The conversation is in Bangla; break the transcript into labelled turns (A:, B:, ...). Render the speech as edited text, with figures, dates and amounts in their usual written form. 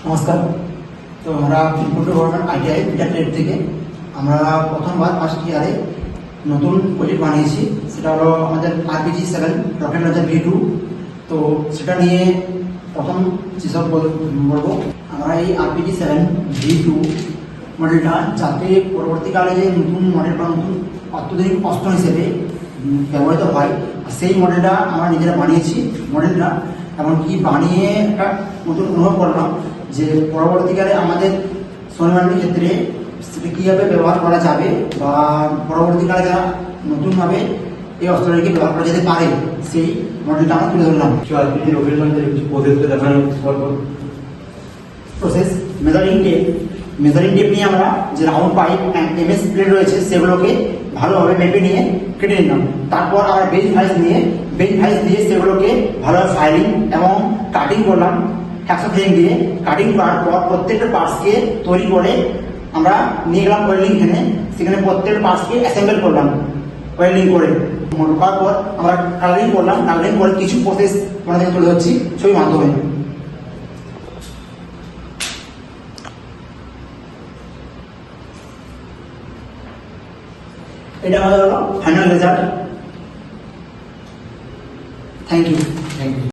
A: নমস্কার। তো আমরা ফিল্ডপুর গভর্নমেন্ট আইটিআই বিটা ট্রেড থেকে আমরা প্রথমবার ফার্স্ট ইয়ারে নতুন প্রজেক্ট বানিয়েছি। সেটা হলো আমাদের RPG-7 রকেট লঞ্চার V2। তো সেটা নিয়ে প্রথম যেসব বলবো, আমরা এই RPG-7 V2 মডেলটা যাতে পরবর্তীকালে যে নতুন মডেল বা নতুন অত্যাধুনিক অস্ত্র হিসেবে ব্যবহৃত হয়, সেই মডেলটা আমরা নিজেরা বানিয়েছি। মডেলটা এমনকি বানিয়ে একটা নতুন অনুভব করলাম যে পরবর্তীকালে আমাদের সৈন্যবাহিনীর ক্ষেত্রে সেটা কীভাবে ব্যবহার করা যাবে বা পরবর্তীকালে যারা নতুনভাবে এই অস্ত্রটিকে ব্যবহার করা যেতে পারে, সেই মডেলটা আমরা তুলে ধরলাম।
B: RPG রকেট লঞ্চারের কিছু পদ্ধতি দেখানো
A: প্রসেস মেজারিং টেপ নিয়ে আমরা যে round pipe and MS plate রয়েছে সেগুলোকে ভালোভাবে মেপে নিয়ে কেটে নিলাম। তারপর আমরা বেঞ্চ ভাইস দিয়ে সেগুলোকে ভালোভাবে ফাইলিং এবং কাটিং করলাম। হ্যাকসা ফিলিং দিয়ে কাটিং করার পর প্রত্যেকটা পার্টসকে তৈরি করে আমরা নিয়ে গেলাম ওয়েল্ডিং এখানে। সেখানে প্রত্যেকটা পার্টসকে অ্যাসেম্বল করলাম ওয়েল্ডিং করে। করার পর আমরা কালারিং করলাম। কালারিং করে কিছু প্রসেস আমাদের তুলে ধরছি ছবির মাধ্যমে। এটা আমাদের হলো ফাইনাল রেজাল্ট। Thank you.